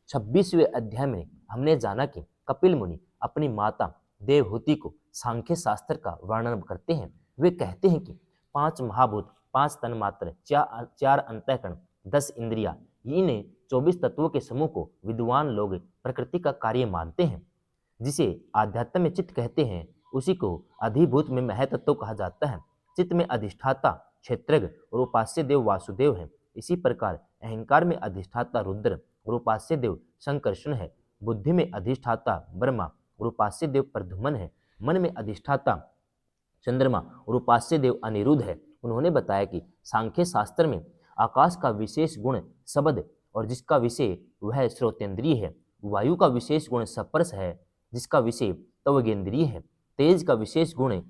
26वें अध्याय में हमने जाना कि कपिल मुनि अपनी माता देवहूति को सांख्य शास्त्र का वर्णन करते हैं। वे कहते हैं कि 5 महाभूत, 5 तन्मात्र, 4 अंतःकरण, 10 इंद्रियां, इन 24 तत्वों के समूह को विद्वान लोग प्रकृति का कार्य मानते हैं। जिसे आध्यात्म में चित्त कहते हैं, उसी को अधिभूत में महतत्व कहा जाता है। चित्त में अधिष्ठाता क्षेत्रज्ञ और उपास्य देव वासुदेव है। इसी प्रकार अहंकार में अधिष्ठाता रुद्र और उपास्य देव संकर्षण है। बुद्धि में अधिष्ठाता ब्रह्मा और उपास्य देव प्रद्युम्न है। मन में अधिष्ठाता चंद्रमा और उपास्य देव अनिरुद्ध है। उन्होंने बताया कि सांख्य शास्त्र में आकाश का विशेष गुण शब्द और जिसका विषय वह श्रोतेंद्रिय है। वायु का विशेष गुण स्पर्श है, जिसका विषय त्वगेंद्रिय है। तेज का विशेष गुण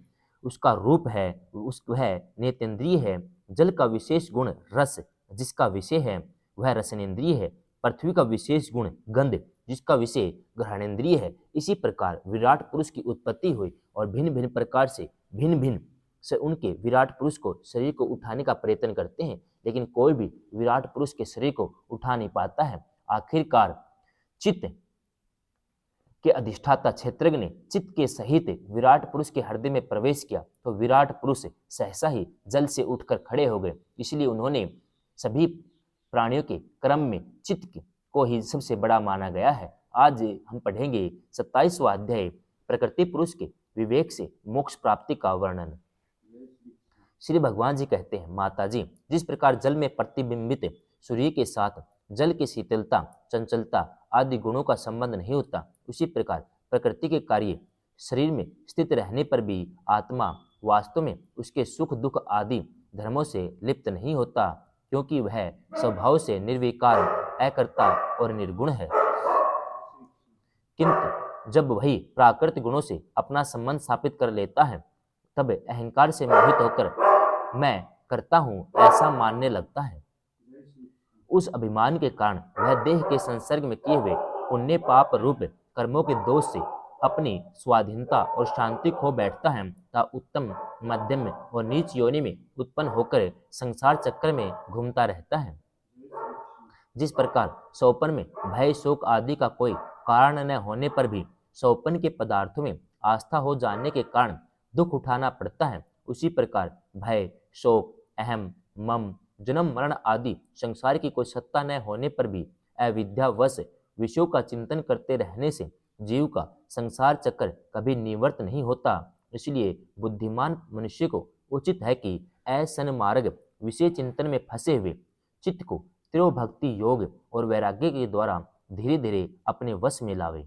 उसका रूप है, वह नेतेंद्रिय है। जल का विशेष गुण रस, जिसका विषय है वह रसनेन्द्रिय है। पृथ्वी का विशेष गुण गंध, जिसका विषय ग्रहणेन्द्रिय है। इसी प्रकार विराट पुरुष की उत्पत्ति हुई और भिन्न भिन्न प्रकार से भिन्न भिन्न से उनके विराट पुरुष को शरीर को उठाने का प्रयत्न करते हैं, लेकिन कोई भी विराट पुरुष के शरीर को उठा नहीं पाता है। आखिरकार चित्त के अधिष्ठाता क्षेत्रज्ञ ने चित्त के सहित विराट पुरुष के हृदय में प्रवेश किया तो विराट पुरुष सहसा ही जल से उठकर खड़े हो गए। इसलिए उन्होंने सभी प्राणियों के क्रम में चित्त को ही सबसे बड़ा माना गया है। आज हम पढ़ेंगे 27वां अध्याय, प्रकृति पुरुष के विवेक से मोक्ष प्राप्ति का वर्णन। श्री भगवान जी कहते हैं, माता जी, जिस प्रकार जल में प्रतिबिंबित सूर्य के साथ जल की शीतलता, चंचलता आदि गुणों का संबंध नहीं होता, उसी प्रकार प्रकृति के कार्य शरीर में स्थित रहने पर भी आत्मा वास्तव में उसके सुख दुख आदि धर्मों से लिप्त नहीं होता, क्योंकि वह स्वभाव से निर्विकार, अकर्ता और निर्गुण है। किंतु जब वही प्राकृतिक गुणों से अपना संबंध स्थापित कर लेता है, तब अहंकार से मोहित होकर मैं करता हूं ऐसा मानने लगता है। उस अभिमान के कारण वह देह के संसर्ग में किए हुए पुण्य पाप रूप कर्मों के दोष से अपनी स्वाधीनता और शांति खो बैठता है तथा उत्तम, मध्यम और नीच योनि में उत्पन्न होकर संसार चक्र में घूमता रहता है। जिस प्रकार सौपन में भय शोक आदि का कोई कारण न होने पर भी सौपन के पदार्थों में आस्था हो जाने के कारण दुख उठाना पड़ता है, उसी प्रकार भय शोक अहम मम जन्म मरण आदि संसार की कोई सत्ता न होने पर भी अविद्यावश विषयों का चिंतन करते रहने से जीव का संसार चक्र कभी निवृत्त नहीं होता। इसलिए बुद्धिमान मनुष्य को उचित है कि असन्मार्ग विषय चिंतन में फंसे हुए चित्त को तीव्र भक्ति योग और वैराग्य के द्वारा धीरे धीरे अपने वश में लावे।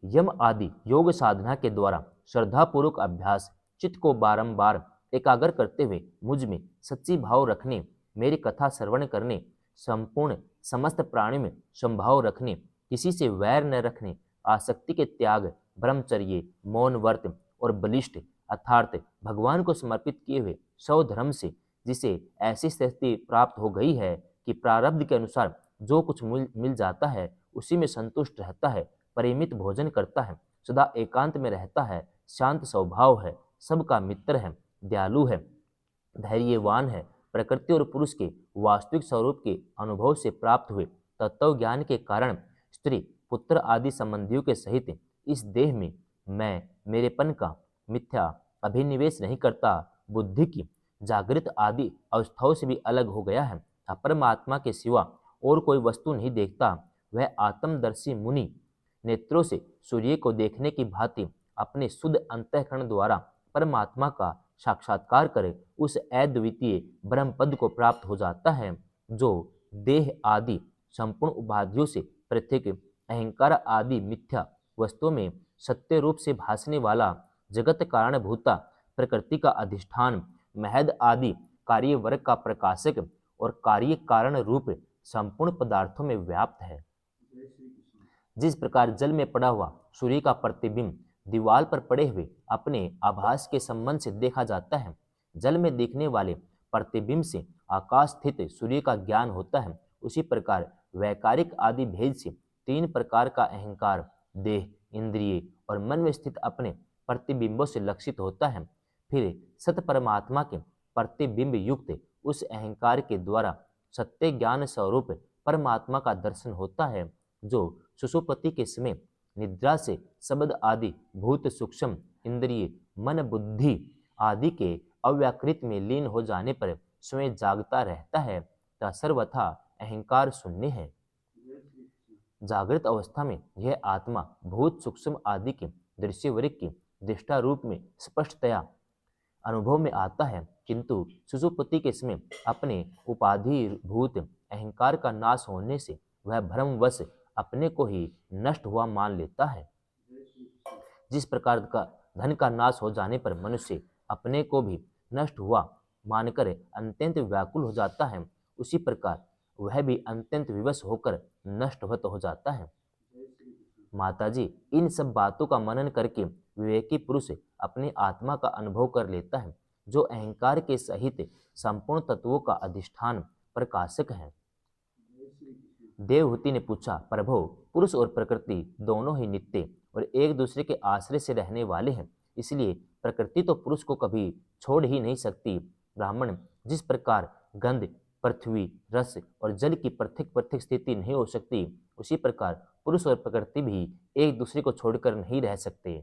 यम आदि योग साधना के द्वारा श्रद्धापूर्वक अभ्यास चित्त को बारंबार एकाग्र करते हुए मुझ में सच्ची भाव रखने, मेरी कथा श्रवण करने, संपूर्ण समस्त प्राणियों में संभाव रखने, किसी से वैर न रखने, आसक्ति के त्याग, ब्रह्मचर्य, मौन व्रत और बलिष्ठ अर्थात भगवान को समर्पित किए हुए स्वधर्म से जिसे ऐसी स्थिति प्राप्त हो गई है कि प्रारब्ध के अनुसार जो कुछ मिल जाता है उसी में संतुष्ट रहता है, परिमित भोजन करता है, सदा एकांत में रहता है, शांत स्वभाव है, सबका मित्र है, दयालु है, धैर्यवान है, प्रकृति और पुरुष के वास्तविक स्वरूप के अनुभव से प्राप्त हुए तत्व ज्ञान के कारण स्त्री पुत्र आदि संबंधियों के सहित इस देह में मैं मेरेपन का मिथ्या अभिनिवेश नहीं करता, बुद्धि की जागृत आदि अवस्थाओं से भी अलग हो गया है, परमात्मा के सिवा और कोई वस्तु नहीं देखता। वह आत्मदर्शी मुनि नेत्रों से सूर्य को देखने की भांति अपने शुद्ध अंतःकरण द्वारा परमात्मा का साक्षात्कार करे उस अद्वितीय ब्रह्म पद को प्राप्त हो जाता है, जो देह आदि संपूर्ण उपाधियों से पृथक अहंकार आदि मिथ्या वस्तुओं में सत्य रूप से भासने वाला जगत कारणभूता प्रकृति का अधिष्ठान महद आदि कार्य वर्ग का प्रकाशक और कार्य कारण रूप संपूर्ण पदार्थों में व्याप्त है। जिस प्रकार जल में पड़ा हुआ सूर्य का प्रतिबिंब दीवार पर पड़े हुए अपने आभास के संबंध से देखा जाता है, जल में देखने वाले प्रतिबिंब से आकाश स्थित सूर्य का ज्ञान होता है, उसी प्रकार वैकारिक आदि भेद से 3 प्रकार का अहंकार देह, इंद्रिय और मन में स्थित अपने प्रतिबिंबों से लक्षित होता है। फिर सत परमात्मा के प्रतिबिंब युक्त उस अहंकार के द्वारा सत्य ज्ञान स्वरूप परमात्मा का दर्शन होता है, जो सुषुप्ति के समय निद्रा से शब्द आदि भूत सूक्ष्म इंद्रिय मन बुद्धि आदि के अव्याकृत में लीन हो जाने पर स्वयं जागता रहता है, तथा सर्वथा अहंकार शून्य है। जागृत अवस्था में यह आत्मा भूत सूक्ष्म आदि के दृश्यवृत्त की दृष्टा रूप में स्पष्टतया अनुभव में आता है, किंतु सुषुप्ति के समय अपने उपाधिभूत अहंकार का नाश होने से वह भ्रमवश अपने को ही नष्ट हुआ मान लेता है। जिस प्रकार का धन का नाश हो जाने पर मनुष्य अपने को भी नष्ट हुआ मानकर अत्यंत व्याकुल हो जाता है, उसी प्रकार वह भी अत्यंत विवश होकर नष्टवत हो जाता है। माताजी, इन सब बातों का मनन करके विवेकी पुरुष अपने आत्मा का अनुभव कर लेता है, जो अहंकार के सहित संपूर्ण तत्वों का अधिष्ठान प्रकाशक है। देवहूति ने पूछा, प्रभो, पुरुष और प्रकृति दोनों ही नित्य और एक दूसरे के आश्रय से रहने वाले हैं, इसलिए प्रकृति तो पुरुष को कभी छोड़ ही नहीं सकती। ब्राह्मण, जिस प्रकार गंध, पृथ्वी, रस और जल की पृथक पृथक स्थिति नहीं हो सकती, उसी प्रकार पुरुष और प्रकृति भी एक दूसरे को छोड़कर नहीं रह सकते।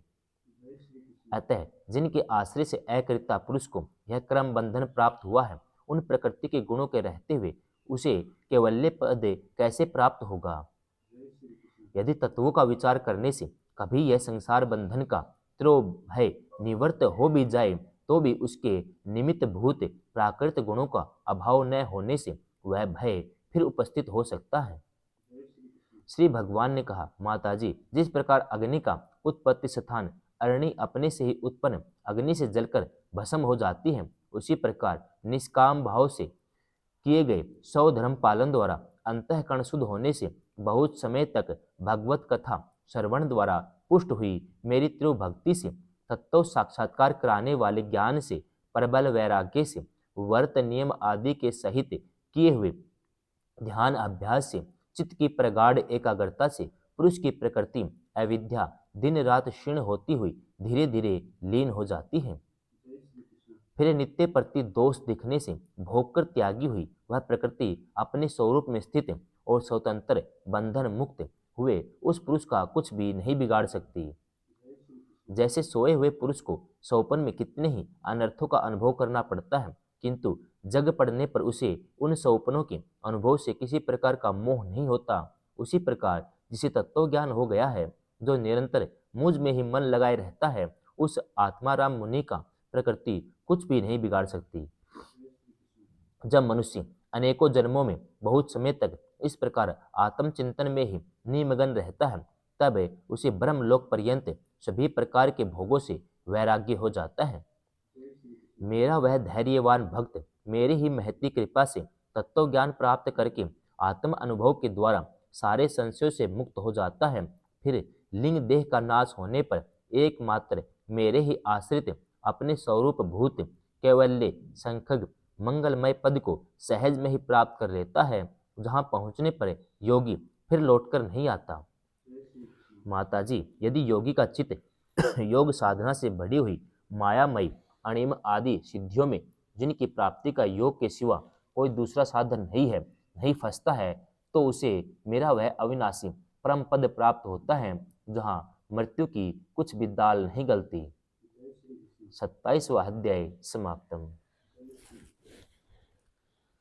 अतः जिनके आश्रय से अकृता पुरुष को यह क्रम बंधन प्राप्त हुआ है, उन प्रकृति के गुणों के रहते हुए उसे कैवल्य पद कैसे प्राप्त होगा? यदि तत्वों का विचार करने से कभी यह संसार बंधन का त्रोभय निवृत्त हो भी जाए, तो भी उसके निमित्त भूत प्राकृत गुणों का अभाव न होने से वह भय फिर उपस्थित हो सकता है। श्री भगवान ने कहा, माताजी, जिस प्रकार अग्नि का उत्पत्ति स्थान अरणि अपने से ही उत्पन्न अग्नि से जलकर भस्म हो जाती है, उसी प्रकार निष्काम भाव से किए गए 100 धर्म पालन द्वारा अंतःकरण शुद्ध होने से बहुत समय तक भगवत कथा श्रवण द्वारा पुष्ट हुई मेरी तीव्र भक्ति से तत्व साक्षात्कार कराने वाले ज्ञान से प्रबल वैराग्य से व्रत नियम आदि के सहित किए हुए ध्यान अभ्यास से चित्त की प्रगाढ़ एकाग्रता से पुरुष की प्रकृति अविद्या दिन रात क्षीण होती हुई धीरे धीरे लीन हो जाती है। फिर नित्य प्रति दोष दिखने से भोग कर त्यागी हुई वह प्रकृति अपने स्वरूप में स्थित और स्वतंत्र बंधन मुक्त हुए उस पुरुष का कुछ भी नहीं बिगाड़ सकती। जैसे सोए हुए पुरुष को सौपन में कितने ही अनर्थों का अनुभव करना पड़ता है, किंतु जग पड़ने पर उसे उन सौपनों के अनुभव से किसी प्रकार का मोह नहीं होता, उसी प्रकार जिसे तत्व ज्ञान हो गया है, जो निरंतर मुझ में ही मन लगाए रहता है, उस आत्माराम मुनि का प्रकृति कुछ भी नहीं बिगाड़ सकती। जब मनुष्य अनेकों जन्मों में बहुत समय तक इस प्रकार आत्मचिंतन में ही निमग्न रहता है, तब उसे ब्रह्मलोक पर्यंत सभी प्रकार के भोगों से वैराग्य हो जाता है। मेरा वह धैर्यवान भक्त मेरी ही महती कृपा से तत्व ज्ञान प्राप्त करके आत्म अनुभव के द्वारा सारे संशयों से मुक्त हो जाता है। फिर लिंग देह का नाश होने पर एकमात्र मेरे ही आश्रित अपने स्वरूप भूत कैवल्य संखग मंगलमय पद को सहज में ही प्राप्त कर लेता है, जहाँ पहुँचने पर योगी फिर लौटकर नहीं आता। माताजी, यदि योगी का चित्त योग साधना से बढ़ी हुई मायामयी अणिम आदि सिद्धियों में, जिनकी प्राप्ति का योग के सिवा कोई दूसरा साधन नहीं फंसता है, तो उसे मेरा वह अविनाशी परम पद प्राप्त होता है, जहाँ मृत्यु की कुछ भी दाल नहीं गलती। 27वां अध्याय समाप्तम।